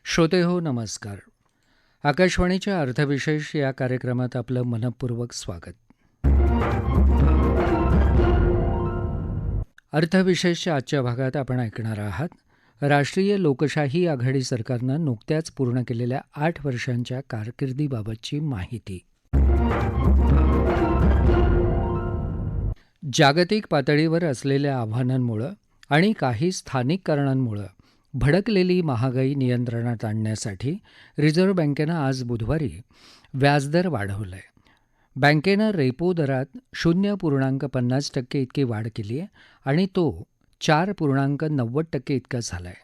श्रोते हो नमस्कार. आकाशवाणीच्या अर्थविशेष या कार्यक्रमात आपलं मनपूर्वक स्वागत. अर्थविशेषच्या आजच्या भागात आपण ऐकणार आहात राष्ट्रीय लोकशाही आघाडी सरकारनं नुकत्याच पूर्ण केलेल्या 8 वर्षांच्या कारकिर्दीबाबतची माहिती. जागतिक पातळीवर असलेल्या आव्हानांमुळं आणि काही स्थानिक कारणांमुळं भडकलेली महागाई नियंत्रणात आणण्यासाठी रिझर्व्ह बँकेनं आज बुधवारी व्याजदर वाढवलाय. बँकेनं रेपो दरात 0.50% इतकी वाढ केली आहे आणि तो 4.90% इतका झालाय.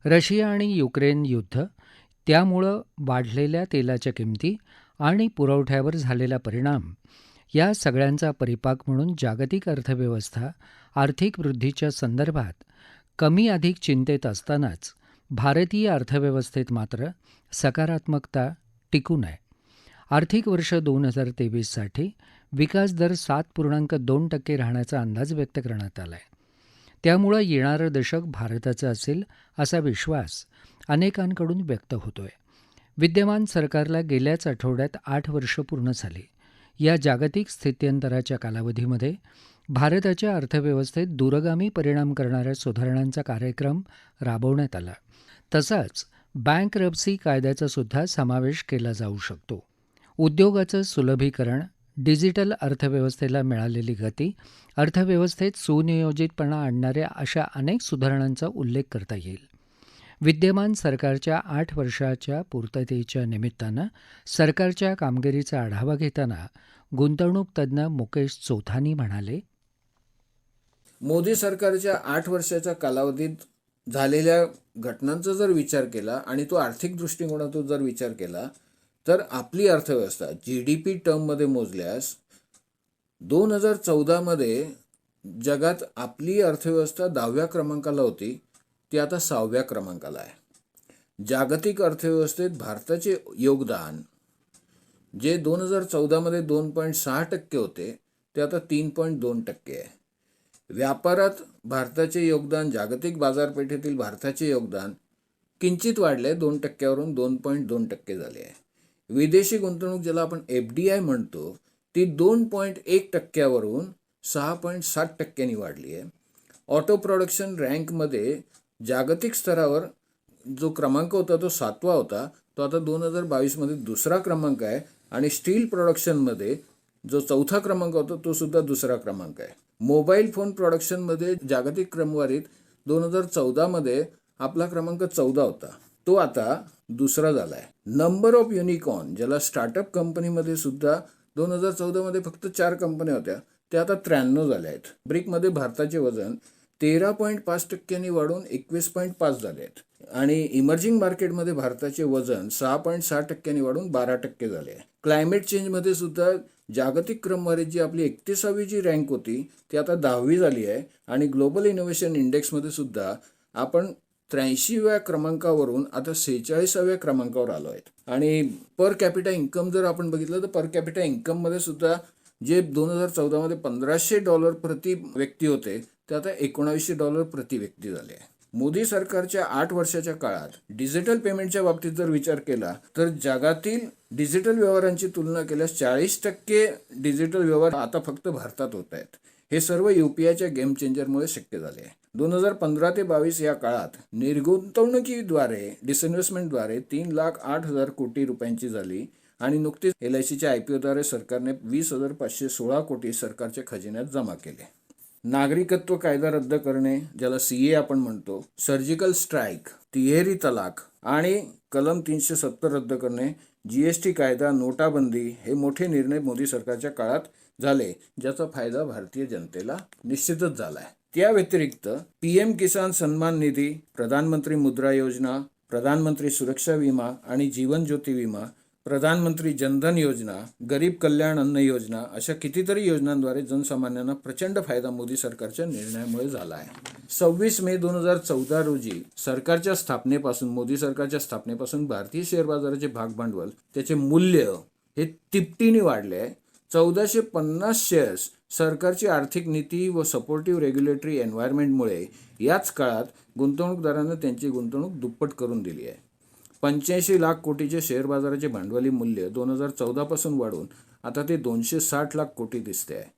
रशिया आणि युक्रेन युद्ध, त्यामुळं वाढलेल्या तेलाच्या किमती आणि पुरवठ्यावर झालेला परिणाम या सगळ्यांचा परिपाक म्हणून जागतिक अर्थव्यवस्था आर्थिक वृद्धीच्या संदर्भात कमी अधिक चिंतेत असतानाच भारतीय अर्थव्यवस्थेत मात्र सकारात्मकता टिकून आहे. आर्थिक वर्ष 2023साठी विकास दर 7.2% राहण्याचा अंदाज व्यक्त करण्यात आला आहे. त्यामुळं येणारं दशक भारताचं असेल असा विश्वास अनेकांकडून व्यक्त होतोय. विद्यमान सरकारला गेल्याच आठवड्यात 8 वर्ष पूर्ण झाली. या जागतिक स्थित्यंतराच्या कालावधीमध्ये भारताच्या अर्थव्यवस्थेत दूरगामी परिणाम करणाऱ्या सुधारणांचा कार्यक्रम राबवण्यात आला. तसाच बँकरप्सी कायद्याचा सुद्धा समावेश केला जाऊ शकतो. उद्योगाचं सुलभीकरण, डिजिटल अर्थव्यवस्थेला मिळालेली गती, अर्थव्यवस्थेत सुनियोजितपणा आणणाऱ्या अशा अनेक सुधारणांचा उल्लेख करता येईल. विद्यमान सरकारच्या 8 वर्षाच्या पूर्ततेच्या निमित्तानं सरकारच्या कामगिरीचा आढावा घेताना गुंतवणूक तज्ज्ञ मुकेश चोथानी म्हणाले, मोदी सरकारच्या 8 वर्षाच्या कालावधीत झालेल्या घटनांचा जर विचार केला आणि तो आर्थिक दृष्टिकोनातून जर विचार केला तर आपली अर्थव्यवस्था GDP टर्ममध्ये मोजल्यास 2014मध्ये जगात आपली अर्थव्यवस्था 10व्या क्रमांकाला होती, ती आता 6व्या क्रमांकाला आहे. जागतिक अर्थव्यवस्थेत भारताचे योगदान जे 2014मध्ये 2.6% होते ते आता 3.2% आहे. व्यापारात भारताचे योगदान, जागतिक बाजारपेठेतील भारताचे योगदान किंचित वाढले, 2% वरून 2.2% झाले आहे. विदेशी गुंतवणूक ज्याला आपण FDI म्हणतो ती 2.1% वरून 6.7% वाढली आहे. ऑटो प्रोडक्शन रँकमध्ये जागतिक स्तरावर जो क्रमांक होता तो 7वा होता, तो आता 2022मध्ये दुसरा क्रमांक आहे. आणि स्टील प्रोडक्शनमध्ये जो 4था क्रमांक होता तो सुद्धा दुसरा क्रमांक आहे. मोबाईल फोन प्रोडक्शनमध्ये जागतिक क्रमवारीत 2014मध्ये आपला क्रमांक 14 होता, तो आता दुसरा झाला आहे. नंबर ऑफ युनिकॉर्न ज्याला स्टार्टअप कंपनीमध्ये सुद्धा 2014मध्ये फक्त 4 कंपन्या होत्या, त्या आता 93 झाल्या आहेत. ब्रिकमध्ये भारताचे वजन 13.5% वाढून 21.5 झाले आहेत. आणि इमर्जिंग मार्केटमध्ये भारताचे वजन 6.6% वाढून 12% झाले आहे. क्लायमेट चेंजमध्ये सुद्धा जागतिक क्रमवारीत जी आपली 31वी जी रँक होती ती आता 10वी झाली आहे. आणि ग्लोबल इनोव्हेशन इंडेक्समध्ये सुद्धा आपण 83व्या क्रमांकावरून आता 46व्या क्रमांकावर आलो आहेत. आणि पर कॅपिटा इन्कम जर आपण बघितलं तर पर कॅपिटा इन्कममध्ये सुद्धा जे 2014मध्ये $1500 प्रति व्यक्ती होते ते आता $1900 प्रति व्यक्ती झाले आहे. मोदी सरकारच्या 8 वर्षाच्या काळात डिजिटल पेमेंटच्या बाबतीत जर विचार केला तर जगातील डिजिटल व्यवहारांची तुलना केल्यास 40% डिजिटल व्यवहार आता फक्त भारतात होत आहेत. हे सर्व UPIच्या गेम चेंजरमुळे शक्य झाले आहे. 2015 ते 22 या काळात निर्गुंतवणुकीद्वारे, डिसइन्व्हेस्टमेंटद्वारे 3,08,000 कोटी रुपयांची झाली आणि नुकतीच LICच्या IPOद्वारे सरकारने 20,516 कोटी सरकारच्या खजिन्यात जमा केले. नागरिकत्व कायदा रद्द करणे ज्याला CA आपण म्हणतो, सर्जिकल स्ट्राईक, तिहेरी तलाक आणि कलम 370 रद्द करणे, GST कायदा, नोटाबंदी हे मोठे निर्णय मोदी सरकारच्या काळात झाले, ज्याचा फायदा भारतीय जनतेला निश्चितच झाला आहे. त्या व्यतिरिक्त PM किसान सन्मान निधी, प्रधानमंत्री मुद्रा योजना, प्रधानमंत्री सुरक्षा विमा आणि जीवन ज्योती विमा, प्रधानमंत्री जनधन योजना, गरीब कल्याण अन्न योजना अशा कितीतरी योजनांद्वारे जनसामान्यांना प्रचंड फायदा मोदी सरकारच्या निर्णयामुळे झाला आहे. 26 मे 2014 रोजी मोदी सरकारच्या स्थापनेपासून भारतीय शेअर बाजाराचे भागभांडवल, त्याचे मूल्य हे तिपटीने वाढले आहे. 1450 शेअर्स सरकारची आर्थिक नीती व सपोर्टिव्ह रेग्युलेटरी एन्व्हायरमेंटमुळे याच काळात गुंतवणूकदारांना त्यांची गुंतवणूक दुप्पट करून दिली आहे. 85 लाख कोटीचे शेअर बाजाराचे भांडवली मूल्य 2014 पासून वाढून आता ते 260 लाख कोटी दिसते आहे।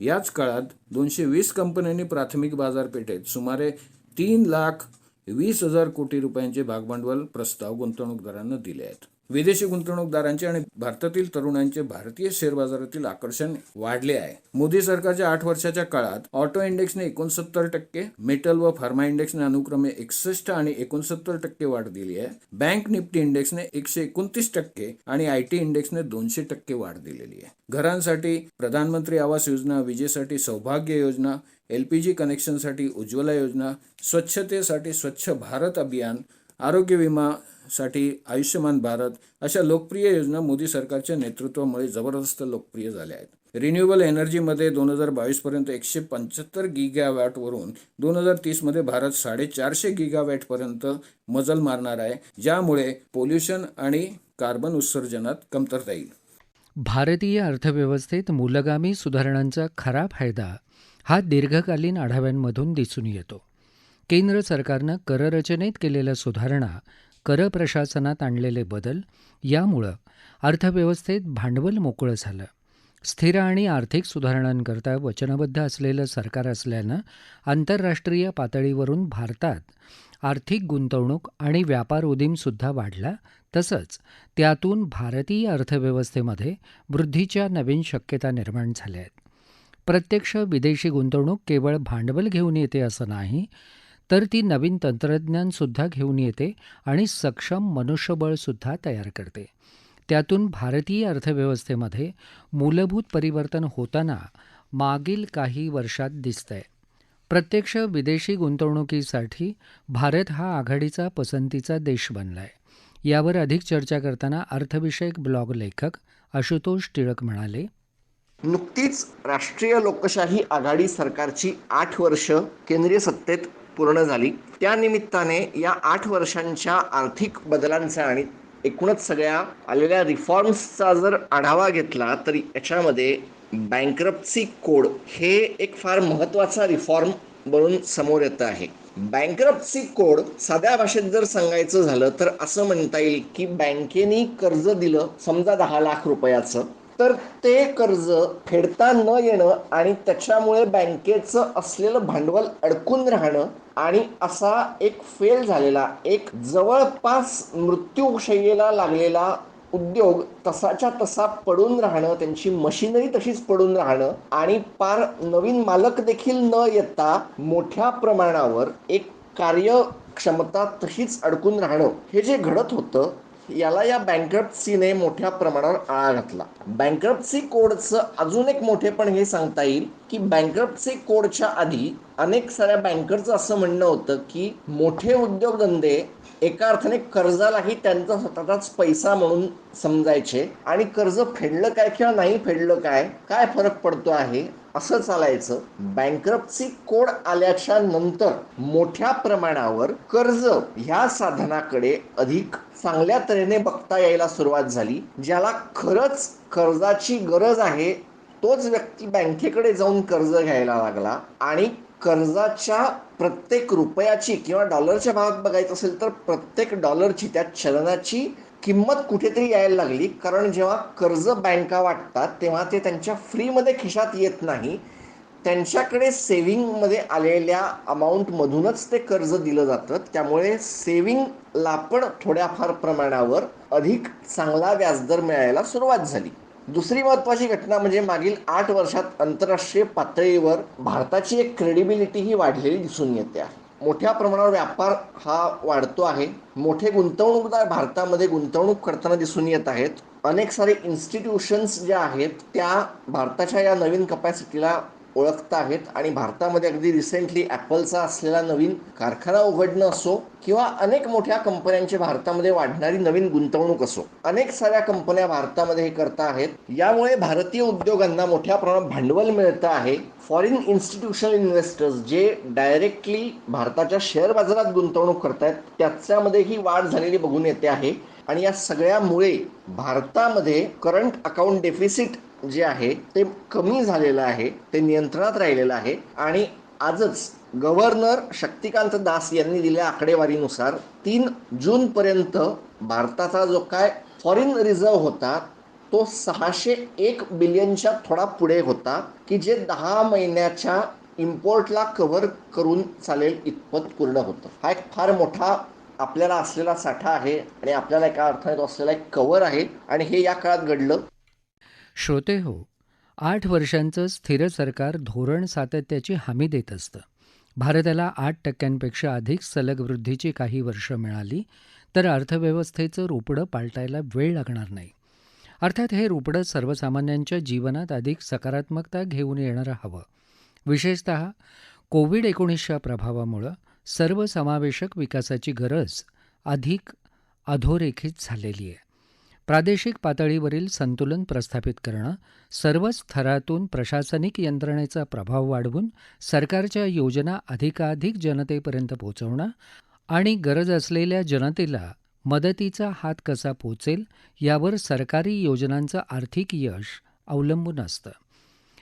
याच काळात 220 कंपन्यांनी प्राथमिक बाजारपेठेत सुमारे 3,20,000 कोटी रुपयांचे भागभांडवल प्रस्ताव गुंतवणूकदारांना दिले आहेत। विदेशी गुंतवणूकदारांचे आणि भारतातील तरुणांचे भारतीय शेअर बाजारातील आकर्षण वाढले आहे। मोदी सरकारच्या 8 वर्षाच्या काळात ऑटो इंडेक्सने 69%, मेटल व फार्मा इंडेक्सने अनुक्रमे 61 आणि 69% वाढ दिली आहे। बँक निफ्टी इंडेक्सने 129% आणि आयटी इंडेक्सने 200% वाढ दिलेली आहे। घरांसाठी प्रधानमंत्री आवास योजना, विजेसाठी सौभाग्य योजना, LPG कनेक्शनसाठी उज्ज्वला योजना, स्वच्छतेसाठी स्वच्छ भारत अभियान, आरोग्य विमासाठी आयुष्यमान भारत अशा लोकप्रिय योजना मोदी सरकारच्या नेतृत्वामुळे जबरदस्त लोकप्रिय झाल्या आहेत। रिन्युएबल एनर्जीमध्ये 2022 पर्यंत 175 गिगावॅटवरून 2030 मध्ये भारत 450 गिगावॅटपर्यंत मजल मारणार आहे, ज्यामुळे पोल्युशन आणि कार्बन उत्सर्जनात कमतरता येईल। भारतीय अर्थव्यवस्थेत मूलगामी सुधारणांचा खरा फायदा हा दीर्घकालीन आढाव्यांमधून दिसून येतो। केंद्र सरकारनं कररचनेत केलेल्या सुधारणा, कर प्रशासनात आणलेले बदल यामुळं अर्थव्यवस्थेत भांडवल मोकळं झालं। स्थिर आणि आर्थिक सुधारणांकरता वचनबद्ध असलेलं सरकार असल्यानं आंतरराष्ट्रीय पातळीवरून भारतात आर्थिक गुंतवणूक आणि व्यापार उदीमसुद्धा वाढला, तसंच त्यातून भारतीय अर्थव्यवस्थेमध्ये वृद्धीच्या नवीन शक्यता निर्माण झाल्या आहेत। प्रत्यक्ष विदेशी गुंतवणूक केवळ भांडवल घेऊन येते असं नाही, तर ती नवीन तंत्रज्ञानसुद्धा घेऊन येते आणि सक्षम मनुष्यबळसुद्धा तयार करते। त्यातून भारतीय अर्थव्यवस्थेमध्ये मूलभूत परिवर्तन होताना मागील काही वर्षात दिसतंय। प्रत्यक्ष विदेशी गुंतवणुकीसाठी भारत हा आघाडीचा पसंतीचा देश बनलाय। यावर अधिक चर्चा करताना अर्थविषयक ब्लॉग लेखक आशुतोष टिळक म्हणाले, नुकतीच राष्ट्रीय लोकशाही आघाडी सरकारची 8 वर्ष केंद्रीय सत्तेत पूर्ण झाली। त्यानिमित्ताने या 8 वर्षांच्या आर्थिक बदलांचा आणि एकूणच सगळ्या आलेल्या रिफॉर्म्सचा जर आढावा घेतला तर याच्यामध्ये बँकरप्सी कोड हे एक फार महत्त्वाचा रिफॉर्म बनून समोर येतं आहे। बँकरप्सी कोड साध्या भाषेत जर सांगायचं झालं तर असं म्हणता येईल की बँकेने कर्ज दिलं समजा 10 लाख रुपयाचं, तर ते कर्ज फेडता न येणं आणि त्याच्यामुळे बँकेचं असलेलं भांडवल अडकून राहणं आणि असा एक फेल झालेला, एक जवळपास मृत्यूशय्येला लागलेला उद्योग तसाच्या तसा पडून राहणं, त्यांची मशिनरी तशीच पडून राहणं आणि पार नवीन मालक देखील न येता मोठ्या प्रमाणावर एक कार्यक्षमता तशीच अडकून राहणं, हे जे घडत होतं याला या बँकरप्सीने मोठ्या प्रमाणावर आळा घातला। बँकरप्सी कोडचं अजून एक मोठेपण हे सांगता येईल की बँकरप्सी कोडच्या आधी अनेक साऱ्या बँकरचं असं म्हणणं होतं की मोठे उद्योगधंदे एका अर्थाने कर्जालाही त्यांचा स्वतःचाच पैसा म्हणून समजायचे आणि कर्ज फेडलं काय किंवा नाही फेडलं काय फरक पडतो आहे असं चालायचं। बँकरप्सी कोड आल्याच्या नंतर मोठ्या प्रमाणावर कर्ज ह्या साधनाकडे अधिक चांगल्या तऱ्हेने बघता यायला सुरुवात झाली। ज्याला खरंच कर्जाची गरज आहे तोच व्यक्ती बँकेकडे जाऊन कर्ज घ्यायला लागला आणि कर्जाच्या प्रत्येक रुपयाची किंवा डॉलरच्या भावात बघायचं असेल तर प्रत्येक डॉलरची, त्या चलनाची किंमत कुठेतरी यायला लागली। कारण जेव्हा कर्ज बँका वाटतात तेव्हा ते त्यांच्या फ्रीमध्ये खिशात येत नाही, त्यांच्याकडे सेव्हिंगमध्ये आलेल्या अमाऊंटमधूनच ते कर्ज दिलं जातं। त्यामुळे सेव्हिंगला पण थोड्याफार प्रमाणावर अधिक चांगला व्याजदर मिळायला सुरुवात झाली। दुसरी महत्त्वाची घटना म्हणजे मागील 8 वर्षात आंतरराष्ट्रीय पातळीवर भारताची एक क्रेडिबिलिटी ही वाढलेली दिसून येते आहे। मोठ्या प्रमाणावर व्यापार हा वाढतो आहे, मोठे गुंतवणूकदार भारतामध्ये गुंतवणूक करताना दिसून येत आहेत। अनेक सारे इन्स्टिट्यूशन्स ज्या आहेत त्या भारताच्या या नवीन कपॅसिटीला ओळखत आहेत आणि भारतामध्ये अगदी रिसेंटली ॲपलचा असलेला नवीन कारखाना उघडणं असो किंवा अनेक मोठ्या कंपन्यांची भारतामध्ये वाढणारी नवीन गुंतवणूक असो, अनेक साऱ्या कंपन्या भारतामध्ये हे करत आहेत। यामुळे भारतीय उद्योगांना मोठ्या प्रमाणात भांडवल मिळतं आहे। फॉरेन इन्स्टिट्यूशनल इन्व्हेस्टर्स जे डायरेक्टली भारताच्या शेअर बाजारात गुंतवणूक करतायत त्याच्यामध्येही वाढ झालेली बघून येते आहे आणि या सगळ्यामुळे भारतामध्ये करंट अकाउंट डेफिसिट जे आहे ते कमी झालेलं आहे, ते नियंत्रणात राहिलेलं आहे आणि आजच गव्हर्नर शक्तिकांत दास यांनी दिलेल्या आकडेवारीनुसार 3 जूनपर्यंत भारताचा जो काय फॉरेन रिझर्व्ह होता तो 601 बिलियनच्या थोडा पुढे होता, की जे 10 महिन्याच्या इम्पोर्टला कव्हर करून चालेल इतपत पूर्ण होतं. हा एक फार मोठा आपल्याला असलेला साठा आहे आणि आपल्याला एका अर्थाने तो असलेला एक कव्हर आहे आणि हे या काळात घडलं. श्रोते हो, 8 वर्षांचं स्थिर सरकार धोरण सातत्याची हमी देत असतं. भारताला 8% अधिक सलग वृद्धीची काही वर्ष मिळाली तर अर्थव्यवस्थेचं रुपडं पालटायला वेळ लागणार नाही. अर्थात हे रुपडं सर्वसामान्यांच्या जीवनात अधिक सकारात्मकता घेऊन येणारं हवं. विशेषतः कोविड-19च्या प्रभावामुळं सर्वसमावेशक विकासाची गरज अधिक अधोरेखित झालेली आहे. प्रादेशिक पातळीवरील संतुलन प्रस्थापित करणं, सर्वच स्तरातून प्रशासनिक यंत्रणेचा प्रभाव वाढवून सरकारच्या योजना अधिकाधिक जनतेपर्यंत पोहोचवणं आणि गरज असलेल्या जनतेला मदतीचा हात कसा पोचेल यावर सरकारी योजनांचं आर्थिक यश अवलंबून असतं.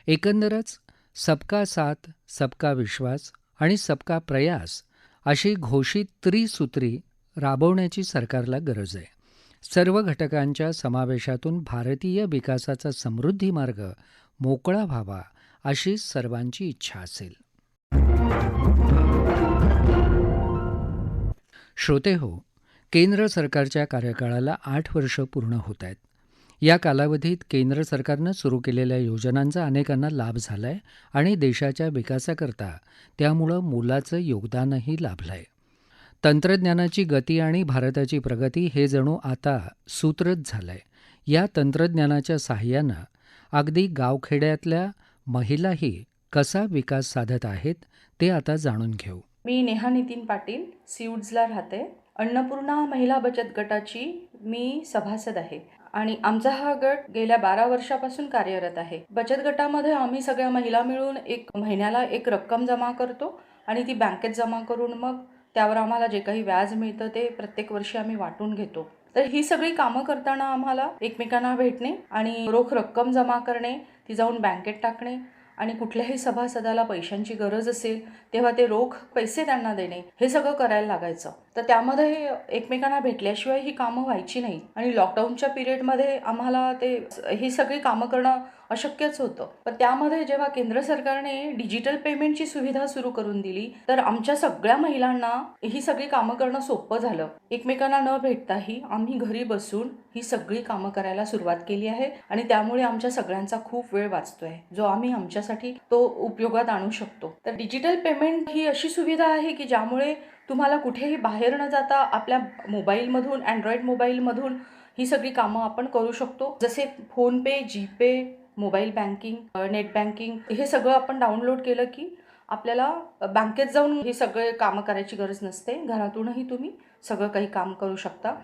एकंदरच सबका साथ, सबका विश्वास आणि सबका प्रयास अशी घोषित त्रिसूत्री राबवण्याची सरकारला गरज आहे. सर्व घटकांच्या समावेशातून भारतीय विकासाचा समृद्धी मार्ग मोकळा व्हावा अशी सर्वांची इच्छा असेल. श्रोते हो, केंद्र सरकारच्या कार्यकाळाला 8 वर्ष पूर्ण होत आहेत. या कालावधीत केंद्र सरकारनं सुरू केलेल्या योजनांचा अनेकांना लाभ झालाय आणि देशाच्या विकासाकरता त्यामुळं मोलाचं योगदानही लाभलंय. तंत्रज्ञानाची गती आणि भारताची प्रगती हे जणू आता सूत्रच झालंय. या तंत्रज्ञानाच्या साहाय्यानं अगदी गावखेड्यातल्या महिलाही कसा विकास साधत आहेत ते आता जाणून घेऊ. मी नेहा नितीन पाटील, सीवूड्सला राहते. अन्नपूर्णा महिला बचत गटाची मी सभासद आहे आणि आमचा हा गट गेल्या 12 वर्षापासून कार्यरत आहे. बचत गटामध्ये आम्ही सगळ्या महिला मिळून महिन्याला एक रक्कम जमा करतो आणि ती बँकेत जमा करून मग त्यावर आम्हाला जे काही व्याज मिळतं ते प्रत्येक वर्षी आम्ही वाटून घेतो. तर ही सगळी कामं करताना आम्हाला एकमेकांना भेटणे आणि रोख रक्कम जमा करणे, ती जाऊन बँकेत टाकणे आणि कुठल्याही सभासदाला पैशांची गरज असेल तेव्हा ते रोख पैसे त्यांना देणे, हे सगळं करायला लागायचं. तर त्यामध्ये एकमेकांना भेटल्याशिवाय ही कामं व्हायची नाही आणि लॉकडाऊनच्या पिरियडमध्ये आम्हाला ही सगळी कामं करणं अशक्यच होतं. पण त्यामध्ये जेव्हा केंद्र सरकारने डिजिटल पेमेंटची सुविधा सुरू करून दिली तर आमच्या सगळ्या महिलांना ही सगळी कामं करणं सोपं झालं. एकमेकांना न भेटताही आम्ही घरी बसून ही सगळी कामं करायला सुरुवात केली आहे आणि त्यामुळे आमच्या सगळ्यांचा खूप वेळ वाचतोय, जो आम्ही आमच्यासाठी तो उपयोगात आणू शकतो. तर डिजिटल पेमेंट ही अशी सुविधा आहे की ज्यामुळे तुम्हाला कुठेही बाहेर न जाता आपल्या मोबाईलमधून, अँड्रॉइड मोबाईलमधून ही सगळी कामं आपण करू शकतो. जसे PhonePe, GPay, mobile banking, net banking हे सगळं आपण डाउनलोड केलं की आपल्याला बँकेत जाऊन हे सगळे कामं करायची गरज नसते. घरातूनही तुम्ही सगळं काही काम करू शकता.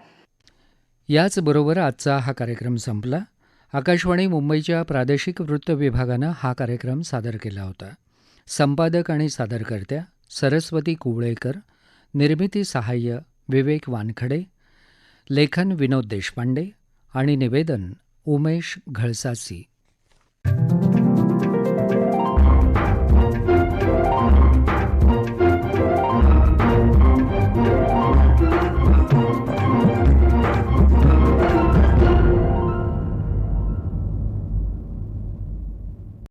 याचबरोबर आजचा हा कार्यक्रम संपला. आकाशवाणी मुंबईच्या प्रादेशिक वृत्त विभागानं हा कार्यक्रम सादर केला होता. संपादक आणि सादरकर्त्या सरस्वती कुवळेकर, निर्मिती सहाय्य विवेक वानखडे, लेखन विनोद देशपांडे आणि निवेदन उमेश घळसासी.